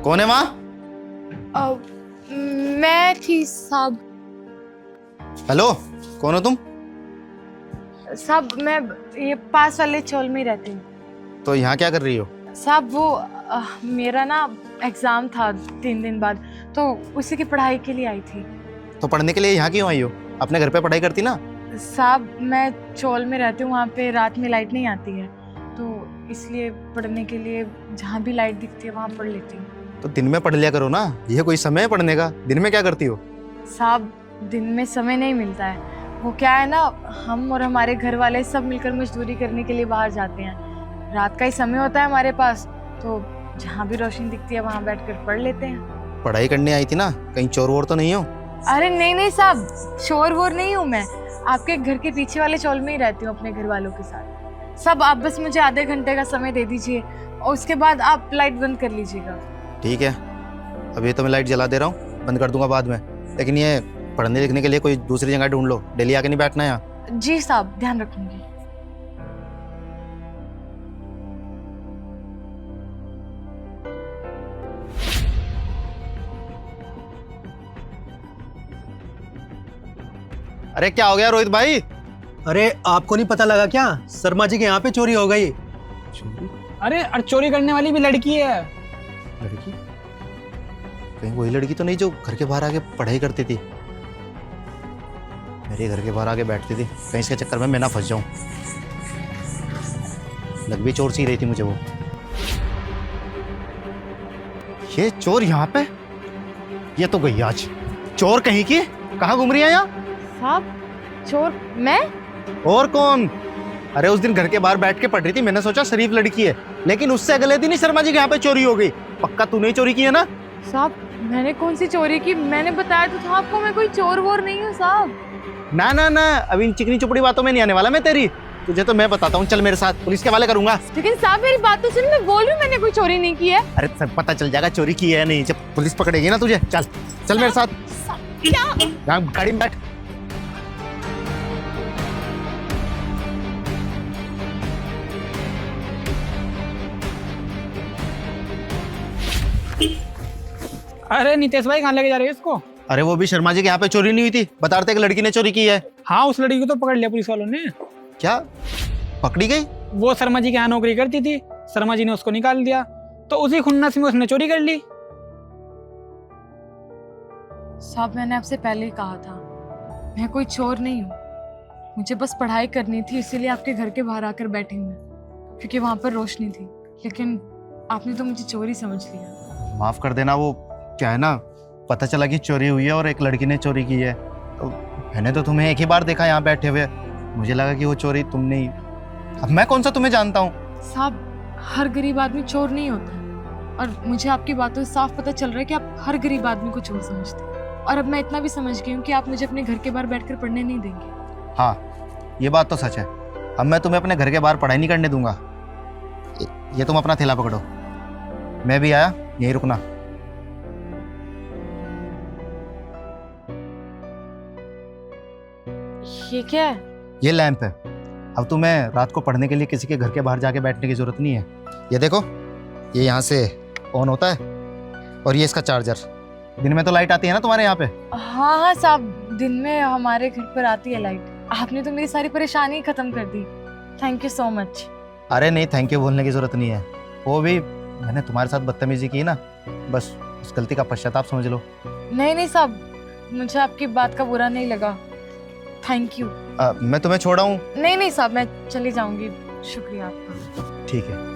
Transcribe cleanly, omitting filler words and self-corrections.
कौन है माँ? मैं थी साहब। हेलो, कौन हो तुम? साहब मैं ये पास वाले चौल में ही रहती हूँ। तो यहाँ क्या कर रही हो? साहब वो मेरा ना एग्ज़ाम था 3 दिन बाद, तो उसी की पढ़ाई के लिए आई थी। तो पढ़ने के लिए यहाँ क्यों आई हो? अपने घर पे पढ़ाई करती ना। साहब मैं चौल में रहती हूँ, वहाँ पे रात में लाइट नहीं आती है, तो इसलिए पढ़ने के लिए जहाँ भी लाइट दिखती है वहाँ पढ़ लेती हूँ। तो दिन में पढ़ लिया करो ना, यह कोई समय है पढ़ने का? दिन में क्या करती हो? साहब दिन में समय नहीं मिलता है, वो क्या है ना, हम और हमारे घर वाले सब मिलकर मजदूरी करने के लिए बाहर जाते हैं। रात का ही समय होता है हमारे पास, तो जहाँ भी रोशनी दिखती है वहाँ बैठकर पढ़ लेते हैं। पढ़ाई करने आई थी ना, कहीं चोर वोर तो नहीं हो? अरे नहीं नहीं साहब, शोर वोर नहीं हूँ मैं, आपके घर के पीछे वाले चौल में ही रहती हूँ अपने घर वालों के साथ। सब आप बस मुझे आधे घंटे का समय दे दीजिए और उसके बाद आप लाइट बंद कर लीजिएगा। ठीक है, अभी तो मैं लाइट जला दे रहा हूँ, बंद कर दूंगा बाद में। लेकिन ये पढ़ने लिखने के लिए कोई दूसरी जगह ढूंढ लो, डेली आके नहीं बैठना यहाँ। जी साहब, ध्यान रखूंगी। अरे क्या हो गया रोहित भाई? अरे आपको नहीं पता लगा क्या? शर्मा जी के यहाँ पे चोरी हो गई। अरे और चोरी करने वाली भी लड़की है। लड़की? कहीं वही लड़की तो नहीं जो घर के बाहर आके पढ़ाई करती थी? मेरे घर के बाहर आके बैठती थी, कहीं इसके चक्कर में मैं ना फंस जाऊं। लग भी चोर सी रही थी मुझे वो। ये चोर यहाँ पे? ये तो गई आज। चोर कहीं की, कहाँ घूम रही है यहाँ? साहब चोर मैं? और कौन? अरे उस दिन घर के बाहर बैठ के पढ़ रही थी, मैंने सोचा शरीफ लड़की है, लेकिन उससे अगले दिन ही शर्मा जी के यहाँ पे चोरी हो गई। पक्का तूने ही चोरी की है ना? साहब मैंने कौन सी चोरी की? मैंने बताया तो था आपको, मैं कोई चोर वोर नहीं हूँ साहब। ना ना ना, अभी इन चिकनी चुपड़ी बातों में नहीं आने वाला मैं तेरी। तुझे तो मैं बताता हूँ, चल मेरे साथ, पुलिस के हवाले करूंगा। लेकिन साहब मेरी बात तो सुन, मैं बोल रही हूँ मैंने कोई चोरी नहीं की है। अरे सब पता चल जाएगा चोरी की है या नहीं, जब पुलिस पकड़ेगी ना तुझे। चल चल मेरे साथ, यहाँ गाड़ी में बैठ। अरे नितेश भाई कहाँ लेके जा रहे हो इसको? अरे वो भी शर्मा जी के यहाँ पे चोरी नहीं हुई थी, बता रहे थे कि लड़की ने चोरी की है। हाँ उस लड़की को तो पकड़ लिया पुलिस वालों ने। क्या पकड़ी गई? वो शर्मा जी के यहाँ नौकरी करती थी, शर्मा जी ने उसको निकाल दिया, तो उसी खुन्नस में उसने चोरी कर ली। साहब मैंने आपसे पहले ही कहा था, मैं कोई चोर नहीं हूँ। मुझे बस पढ़ाई करनी थी, इसीलिए आपके घर के बाहर आकर बैठी हूँ मैं, क्योंकि वहाँ पर रोशनी थी। लेकिन आपने तो मुझे चोरी समझ लिया। माफ कर देना, वो क्या है ना, पता चला कि चोरी हुई है और एक लड़की ने चोरी की है। तो मैंने तो तुम्हें एक ही बार देखा यहाँ बैठे हुए, मुझे लगा कि वो चोरी तुमने ही। अब मैं कौन सा तुम्हें जानता हूँ? साहब हर गरीब आदमी चोर नहीं होता है, और मुझे आपकी बातों से साफ पता चल रहा है कि आप हर गरीब आदमी को चोर समझते हैं। और अब मैं इतना भी समझ गई हूँ कि आप मुझे अपने घर के बाहर बैठकर पढ़ने नहीं देंगे। हाँ ये बात तो सच है, अब मैं तुम्हें अपने घर के बाहर पढ़ाई नहीं करने दूंगा। ये तुम अपना थैला पकड़ो, मैं भी आया, यहीं रुकना। ये क्या है? ये लैंप है, अब तुम्हें रात को पढ़ने के लिए किसी के घर के बाहर जाके बैठने की जरूरत नहीं है। ये देखो, ये यहाँ से ऑन होता है, और ये इसका चार्जर। दिन में तो लाइट आती है ना तुम्हारे यहाँ पे? हाँ हाँ साहब, दिन में हमारे घर पर आती है लाइट। आपने तो मेरी सारी परेशानी खत्म कर दी, थैंक यू सो मच। अरे नहीं, थैंक यू बोलने की जरूरत नहीं है, वो भी मैंने तुम्हारे साथ बदतमीजी की ना, बस उस गलती का पश्चाताप समझ लो। नहीं नहीं साहब, मुझे आपकी बात का बुरा नहीं लगा, थैंक यू। मैं तुम्हें छोड़ा हूँ। नहीं नहीं साहब, मैं चली जाऊंगी, शुक्रिया आपका। ठीक है।